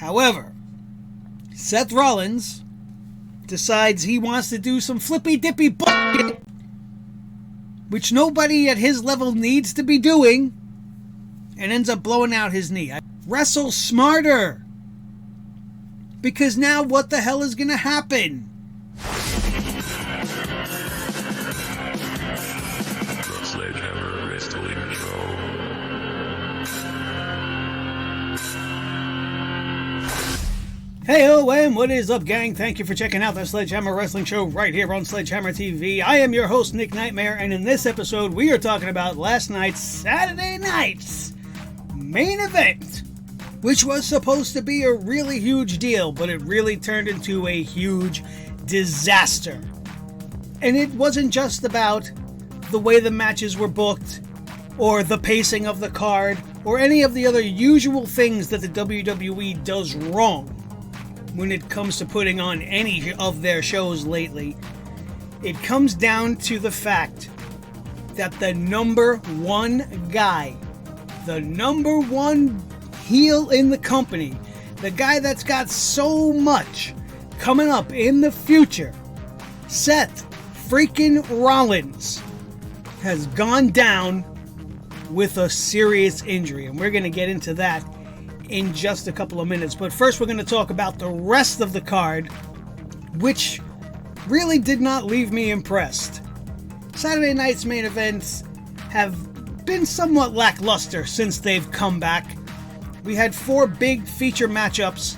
However, Seth Rollins decides he wants to do some flippy-dippy bullshit, which nobody at his level needs to be doing, and ends up blowing out his knee. Wrestle smarter. Because now what the hell is going to happen? The Sledgehammer Wrestling Show. Hey-o, and what is up, gang? Thank you for checking out the Sledgehammer Wrestling Show right here on Sledgehammer TV. I am your host, Nick Nightmare, and in this episode, we are talking about last night's Saturday night's main event, which was supposed to be a really huge deal, but it really turned into a huge disaster. And it wasn't just about the way the matches were booked, or the pacing of the card, or any of the other usual things that the WWE does wrong when it comes to putting on any of their shows lately. It comes down to the fact that the number one guy, the number one heel in the company, the guy that's got so much coming up in the future, Seth freaking Rollins, has gone down with a serious injury, and we're going to get into that in just a couple of minutes. But first, we're going to talk about the rest of the card, which really did not leave me impressed. Saturday night's main events have been somewhat lackluster since they've come back. We had 4 big feature matchups,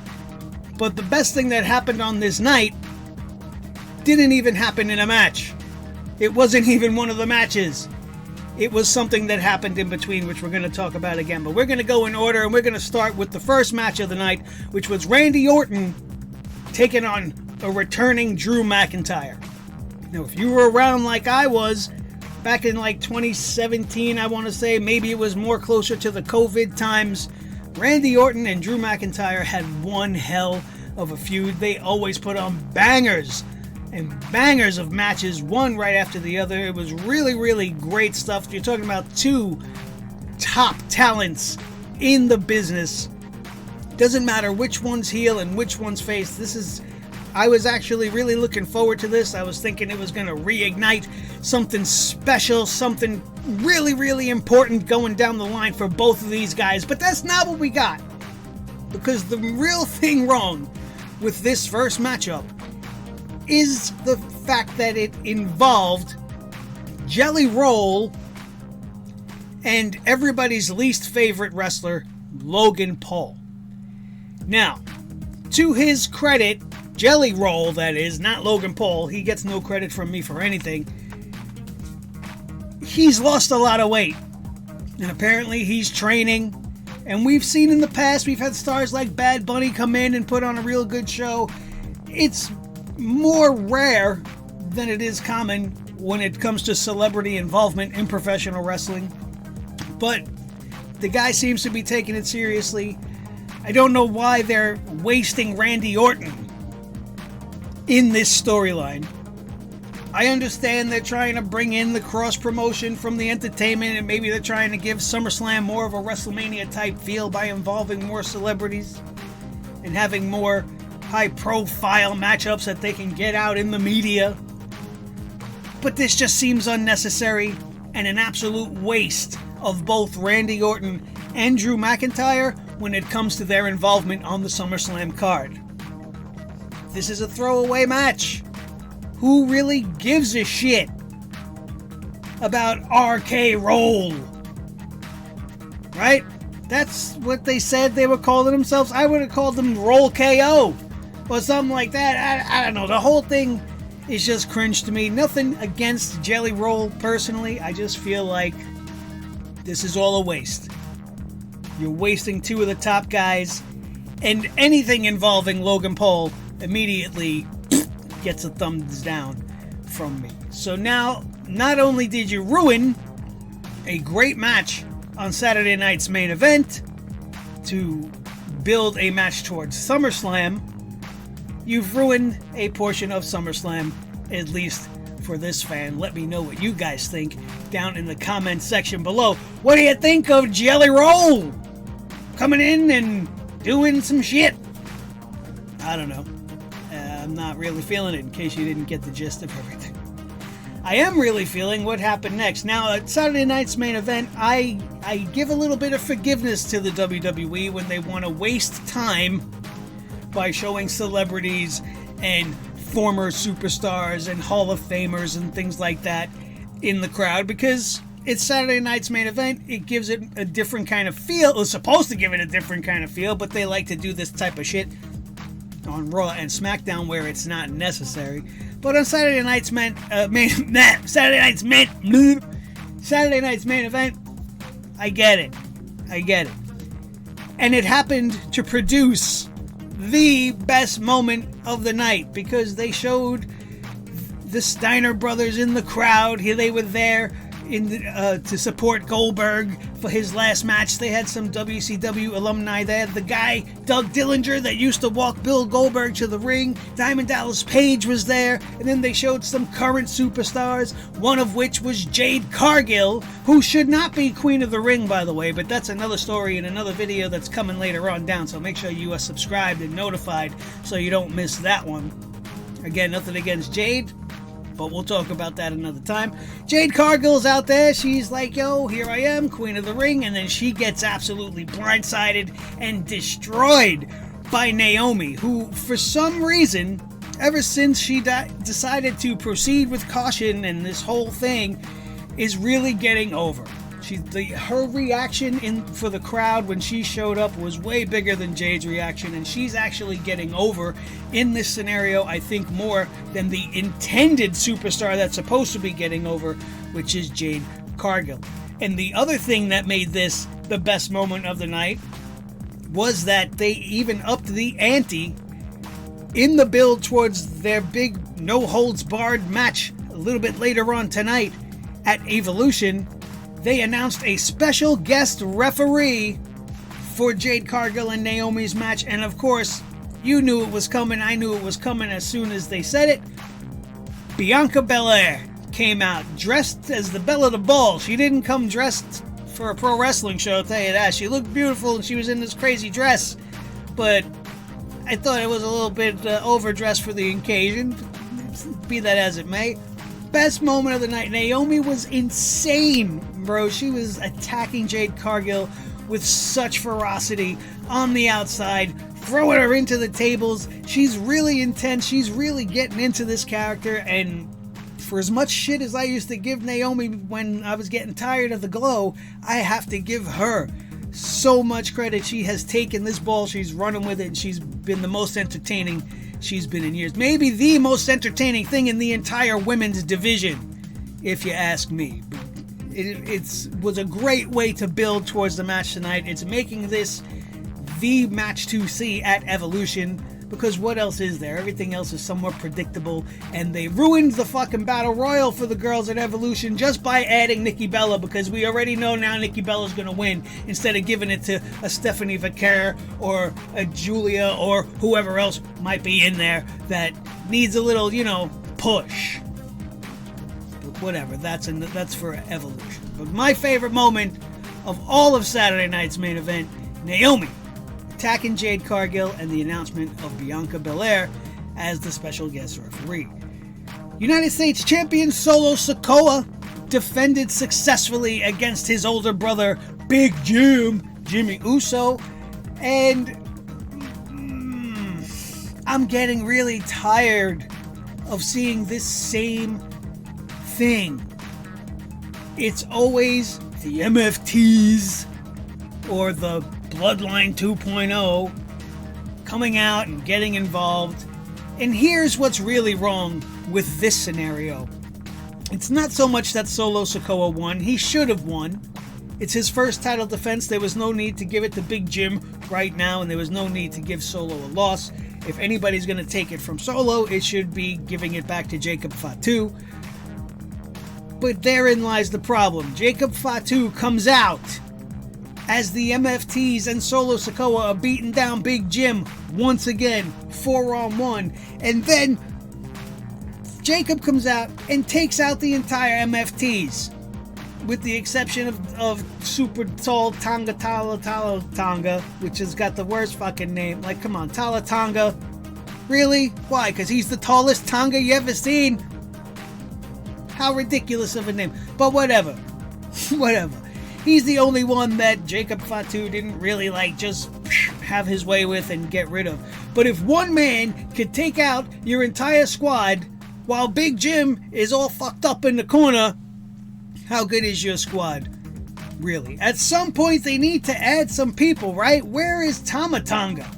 but the best thing that happened on this night didn't even happen in a match. It wasn't even one of the matches. It was something that happened in between, which we're going to talk about again. But we're going to go in order, and we're going to start with the first match of the night, which was Randy Orton taking on a returning Drew McIntyre. Now, if you were around like I was, back in like 2017, I want to say, maybe it was more closer to the COVID times, Randy Orton and Drew McIntyre had one hell of a feud. They always put on bangers and bangers of matches, one right after the other. It was really, really great stuff. You're talking about 2 top talents in the business. Doesn't matter which one's heel and which one's face. I was actually really looking forward to this. I was thinking it was going to reignite something special, something really, really important going down the line for both of these guys. But that's not what we got. Because the real thing wrong with this first matchup is the fact that it involved Jelly Roll and everybody's least favorite wrestler, Logan Paul. Now, to his credit, Jelly Roll, that is, not Logan Paul, he gets no credit from me for anything. He's lost a lot of weight, and apparently he's training, and we've seen in the past, we've had stars like Bad Bunny come in and put on a real good show. It's more rare than it is common when it comes to celebrity involvement in professional wrestling. But the guy seems to be taking it seriously. I don't know why they're wasting Randy Orton in this storyline. I understand they're trying to bring in the cross promotion from the entertainment, and maybe they're trying to give SummerSlam more of a WrestleMania type feel by involving more celebrities and having more high-profile matchups that they can get out in the media. But this just seems unnecessary and an absolute waste of both Randy Orton and Drew McIntyre when it comes to their involvement on the SummerSlam card. This is a throwaway match. Who really gives a shit about RK Roll? Right? That's what they said they were calling themselves. I would have called them Roll KO or something like that. I don't know. The whole thing is just cringe to me. Nothing against Jelly Roll personally. I just feel like this is all a waste. You're wasting 2 of the top guys, and anything involving Logan Paul immediately gets a thumbs down from me. So now, not only did you ruin a great match on Saturday night's main event to build a match towards SummerSlam, you've ruined a portion of SummerSlam, at least for this fan. Let me know what you guys think down in the comment section below. What do you think of Jelly Roll coming in and doing some shit? I don't know. I'm not really feeling it, in case you didn't get the gist of everything. I am really feeling what happened next. Now, at Saturday night's main event, I give a little bit of forgiveness to the WWE when they want to waste time by showing celebrities and former superstars and Hall of Famers and things like that in the crowd, because it's Saturday night's main event. It gives it a different kind of feel. It was supposed to give it a different kind of feel, but they like to do this type of shit on Raw and SmackDown where it's not necessary. But on Saturday night's main event, I get it. And it happened to produce the best moment of the night, because they showed the Steiner brothers in the crowd. Here they were there to support Goldberg for his last match. They had some WCW alumni there. The guy, Doug Dillinger, that used to walk Bill Goldberg to the ring. Diamond Dallas Page was there. And then they showed some current superstars, one of which was Jade Cargill, who should not be Queen of the Ring, by the way, but that's another story in another video that's coming later on down, so make sure you are subscribed and notified so you don't miss that one. Again, nothing against Jade, but we'll talk about that another time. Jade Cargill's out there. She's like, yo, here I am, Queen of the Ring. And then she gets absolutely blindsided and destroyed by Naomi, who, for some reason, ever since she decided to proceed with caution and this whole thing, is really getting over. Her reaction for the crowd when she showed up was way bigger than Jade's reaction, and she's actually getting over in this scenario, I think, more than the intended superstar that's supposed to be getting over, which is Jade Cargill. And the other thing that made this the best moment of the night was that they even upped the ante in the build towards their big no-holds-barred match a little bit later on tonight at Evolution. They announced a special guest referee for Jade Cargill and Naomi's match, and of course, you knew it was coming. I knew it was coming as soon as they said it. Bianca Belair came out dressed as the belle of the ball. She didn't come dressed for a pro wrestling show, I'll tell you that. She looked beautiful and she was in this crazy dress, but I thought it was a little bit overdressed for the occasion. Be that as it may. Best moment of the night. Naomi was insane, bro. She was attacking Jade Cargill with such ferocity on the outside, throwing her into the tables. She's really intense. She's really getting into this character, and for as much shit as I used to give Naomi when I was getting tired of the glow, I have to give her so much credit. She has taken this ball, she's running with it, and she's been the most entertaining she's been in years. Maybe the most entertaining thing in the entire women's division, if you ask me. It was a great way to build towards the match tonight. It's making this the match to see at Evolution, because what else is there? Everything else is somewhat predictable, and they ruined the fucking Battle Royal for the girls at Evolution just by adding Nikki Bella, because we already know now Nikki Bella's going to win, instead of giving it to a Stephanie Vaquer or a Julia or whoever else might be in there that needs a little, push. But whatever, that's for Evolution. But my favorite moment of all of Saturday night's main event, Naomi attacking Jade Cargill and the announcement of Bianca Belair as the special guest referee. United States champion Solo Sikoa defended successfully against his older brother Big Jim, Jimmy Uso, and I'm getting really tired of seeing this same thing. It's always the MFTs or the Bloodline 2.0 coming out and getting involved. And here's what's really wrong with this scenario. It's not so much that Solo Sikoa won. He should have won. It's his first title defense. There was no need to give it to Big Jim right now, and there was no need to give Solo a loss. If anybody's going to take it from Solo, it should be giving it back to Jacob Fatu. But therein lies the problem. Jacob Fatu comes out as the MFTs and Solo Sikoa are beating down Big Jim once again, 4-on-1, and then Jacob comes out and takes out the entire MFTs, with the exception of Super Tall Tonga, which has got the worst fucking name. Like, come on, Tonga. Really? Why? Because he's the tallest Tonga you ever seen? How ridiculous of a name. But whatever. Whatever. He's the only one that Jacob Fatu didn't really just have his way with and get rid of. But if one man could take out your entire squad while Big Jim is all fucked up in the corner, how good is your squad? Really? At some point they need to add some people, right? Where is Tama Tonga?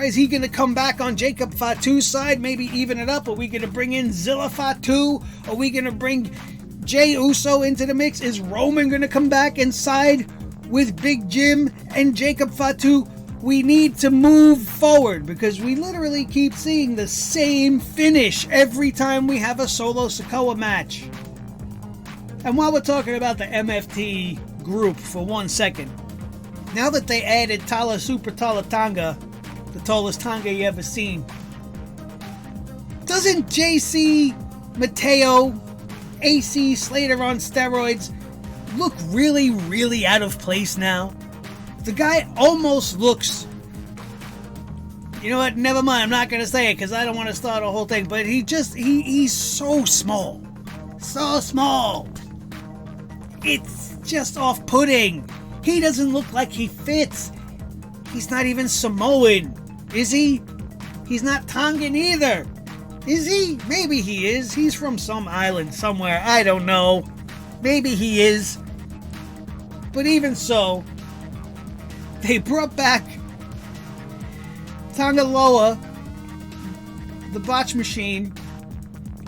Is he going to come back on Jacob Fatu's side, maybe even it up? Are we going to bring in Zilla Fatu? Are we going to bring Jey Uso into the mix? Is Roman going to come back and side with Big Jim and Jacob Fatu? We need to move forward because we literally keep seeing the same finish every time we have a Solo Sikoa match. And while we're talking about the MFT group for 1 second, now that they added Tala Super Tala Tonga, the tallest Tonga you ever seen, doesn't JC, Mateo, AC, Slater on steroids look really, really out of place now? The guy almost looks... You know what? Never mind. I'm not going to say it because I don't want to start a whole thing. But he's so small. So small. It's just off-putting. He doesn't look like he fits. He's not even Samoan, is he? He's not Tongan either. Is he? Maybe he is. He's from some island somewhere. I don't know. Maybe he is. But even so, they brought back Tangaloa, the botch machine,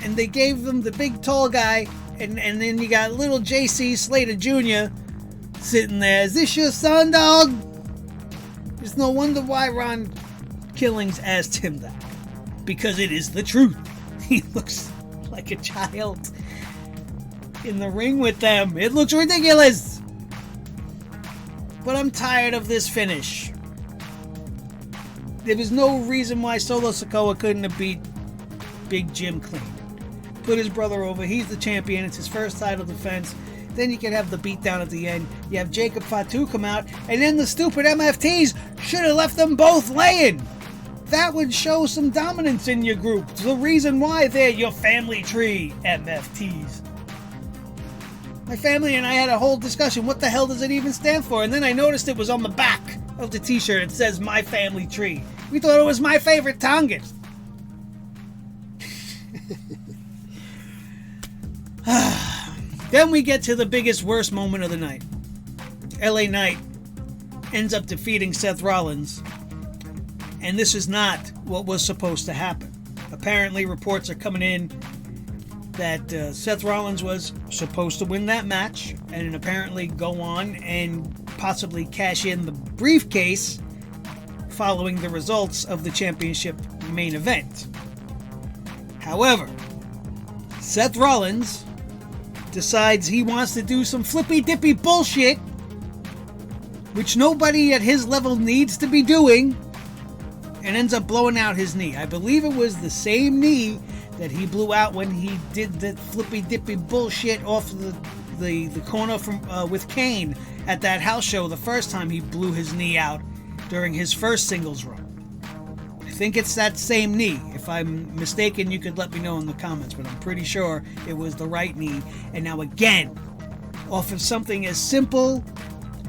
and they gave them the big tall guy, and then you got little JC Slater Jr. sitting there. Is this your son, dog? It's no wonder why Ron Killings asked him that. Because it is the truth. He looks like a child in the ring with them. It looks ridiculous. But I'm tired of this finish. There was no reason why Solo Sikoa couldn't have beat Big Jim clean. Put his brother over. He's the champion. It's his first title defense. Then you can have the beatdown at the end. You have Jacob Fatu come out, and then the stupid MFTs should have left them both laying. That would show some dominance in your group. It's the reason why they're your family tree, MFTs. My family and I had a whole discussion. What the hell does it even stand for? And then I noticed it was on the back of the t-shirt. It says My Family Tree. We thought it was my favorite Tongan. Then we get to the biggest, worst moment of the night. LA Knight ends up defeating Seth Rollins, and this is not what was supposed to happen. Apparently, reports are coming in that Seth Rollins was supposed to win that match and apparently go on and possibly cash in the briefcase following the results of the championship main event. However, Seth Rollins decides he wants to do some flippy-dippy bullshit, which nobody at his level needs to be doing, and ends up blowing out his knee. I believe it was the same knee that he blew out when he did the flippy-dippy bullshit off the corner from with Kane at that house show the first time he blew his knee out during his first singles run. I think it's that same knee. If I'm mistaken, you could let me know in the comments, but I'm pretty sure it was the right knee. And now again, off of something as simple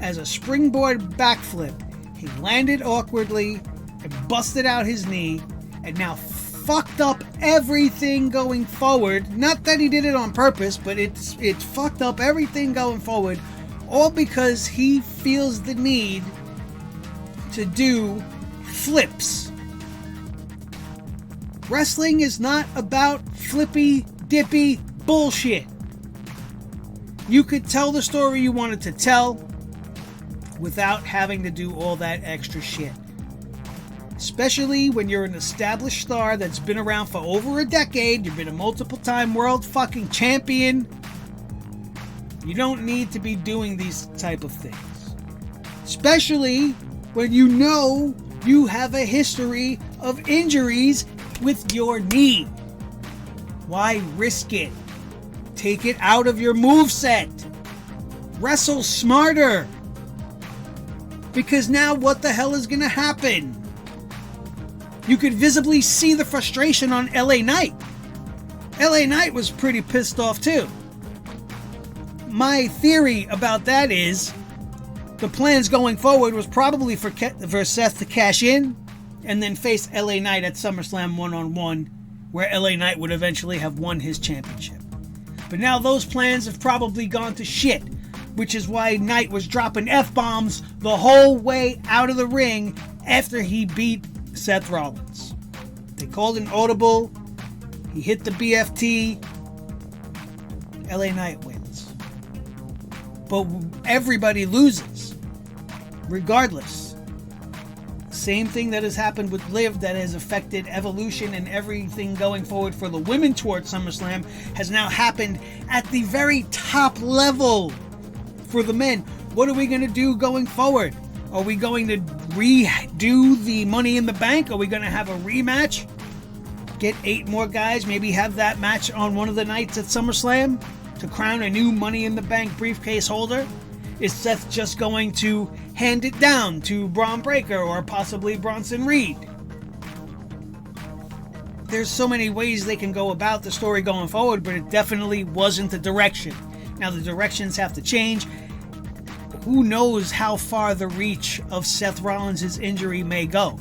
as a springboard backflip, he landed awkwardly and busted out his knee, and now fucked up everything going forward. Not that he did it on purpose, but it fucked up everything going forward, all because he feels the need to do flips. Wrestling is not about flippy dippy bullshit. You could tell the story you wanted to tell without having to do all that extra shit. Especially when you're an established star that's been around for over a decade, you've been a multiple-time world fucking champion. You don't need to be doing these type of things. Especially when you know you have a history of injuries with your knee. Why risk it? Take it out of your moveset. Wrestle smarter. Because now what the hell is going to happen? You could visibly see the frustration on LA Knight. LA Knight was pretty pissed off too. My theory about that is the plans going forward was probably for Seth to cash in and then face LA Knight at SummerSlam one-on-one, where LA Knight would eventually have won his championship. But now those plans have probably gone to shit, which is why Knight was dropping F-bombs the whole way out of the ring after he beat Seth Rollins. They called an audible. He hit the BFT. LA Knight wins. But everybody loses, regardless. Same thing that has happened with Liv that has affected Evolution and everything going forward for the women towards SummerSlam has now happened at the very top level for the men. What are we going to do going forward? Are we going to redo the Money in the Bank? Are we going to have a rematch? Get 8 more guys, maybe have that match on one of the nights at SummerSlam to crown a new Money in the Bank briefcase holder? Is Seth just going to hand it down to Braun Breaker or possibly Bronson Reed? There's so many ways they can go about the story going forward, but it definitely wasn't the direction. Now the directions have to change. Who knows how far the reach of Seth Rollins' injury may go?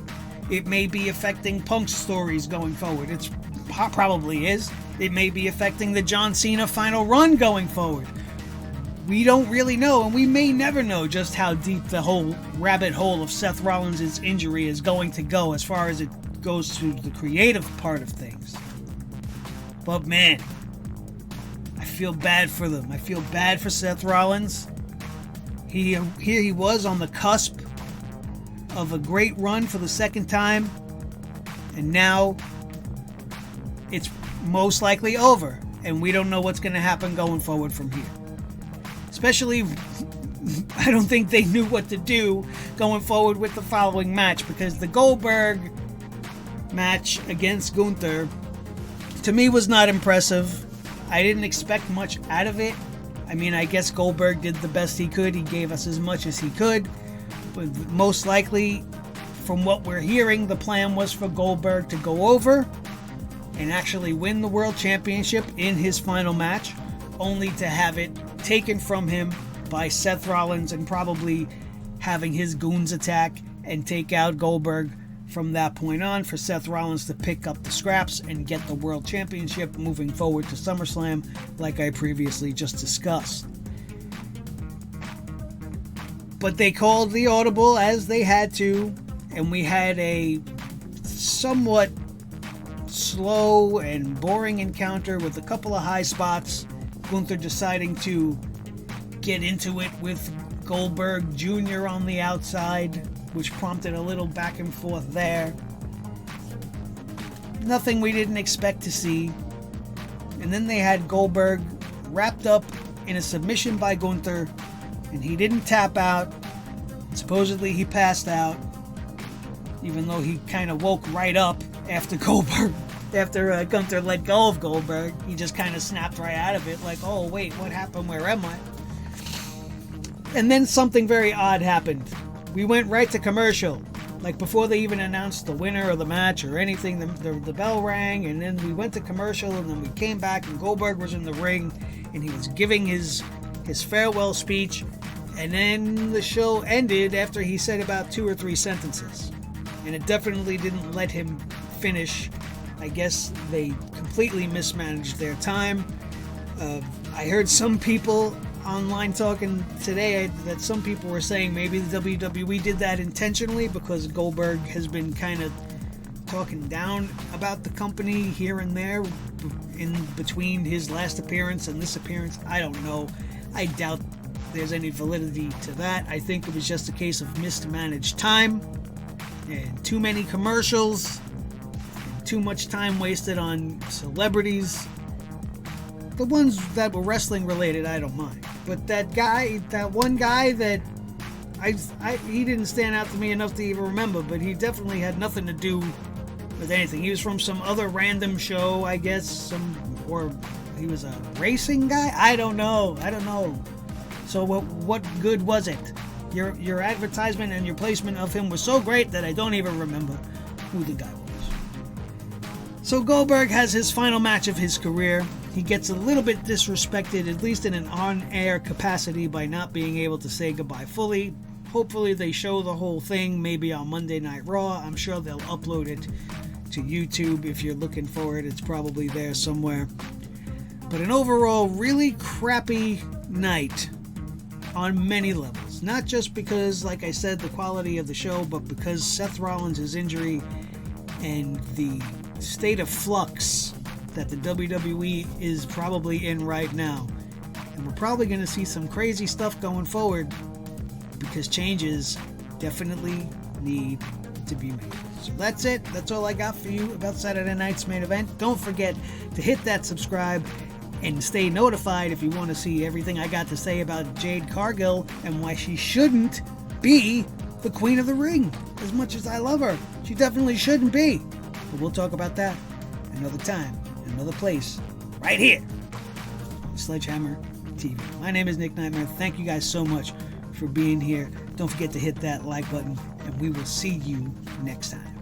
It may be affecting Punk's stories going forward. It probably is. It may be affecting the John Cena final run going forward. We don't really know, and we may never know just how deep the whole rabbit hole of Seth Rollins' injury is going to go as far as it goes to the creative part of things. But man, I feel bad for them. I feel bad for Seth Rollins. Here he was on the cusp of a great run for the second time, and now it's most likely over, and we don't know what's going to happen going forward from here. Especially, I don't think they knew what to do going forward with the following match, because the Goldberg match against Gunther, to me, was not impressive. I didn't expect much out of it. I mean, I guess Goldberg did the best he could. He gave us as much as he could. But most likely, from what we're hearing, the plan was for Goldberg to go over and actually win the World Championship in his final match, only to have it taken from him by Seth Rollins and probably having his goons attack and take out Goldberg from that point on, for Seth Rollins to pick up the scraps and get the World Championship moving forward to SummerSlam, like I previously just discussed. But they called the audible as they had to, and we had a somewhat slow and boring encounter with a couple of high spots. Gunther deciding to get into it with Goldberg Jr. on the outside, which prompted a little back and forth there. Nothing we didn't expect to see. And then they had Goldberg wrapped up in a submission by Gunther, and he didn't tap out. Supposedly he passed out, even though he kind of woke right up after Gunther let go of Goldberg. He just kind of snapped right out of it, like, oh wait, what happened? Where am I? And then something very odd happened. We went right to commercial. Like, before they even announced the winner of the match or anything, the bell rang, and then we went to commercial, and then we came back, and Goldberg was in the ring, and he was giving his farewell speech, and then the show ended after he said about 2 or 3 sentences. And it definitely didn't let him finish. I guess they completely mismanaged their time. I heard some people online talking today that some people were saying maybe the WWE did that intentionally because Goldberg has been kind of talking down about the company here and there in between his last appearance and this appearance. I don't know. I doubt there's any validity to that. I think it was just a case of mismanaged time and too many commercials, and too much time wasted on celebrities. The ones that were wrestling related, I don't mind. But that one guy that he didn't stand out to me enough to even remember, but he definitely had nothing to do with anything. He was from some other random show, I guess, or he was a racing guy? I don't know. So what good was it? Your advertisement and your placement of him was so great that I don't even remember who the guy was. So Goldberg has his final match of his career. He gets a little bit disrespected, at least in an on-air capacity, by not being able to say goodbye fully. Hopefully they show the whole thing, maybe on Monday Night Raw. I'm sure they'll upload it to YouTube. If you're looking for it, it's probably there somewhere. But an overall really crappy night on many levels. Not just because, like I said, the quality of the show, but because Seth Rollins' injury and the state of flux that the WWE is probably in right now. And we're probably going to see some crazy stuff going forward because changes definitely need to be made. So that's it. That's all I got for you about Saturday night's main event. Don't forget to hit that subscribe and stay notified if you want to see everything I got to say about Jade Cargill and why she shouldn't be the Queen of the Ring. As much as I love her, she definitely shouldn't be. But we'll talk about that another time, another place, right here on Sledgehammer TV. My name is Nick Nightmare. Thank you guys so much for being here. Don't forget to hit that like button, and we will see you next time.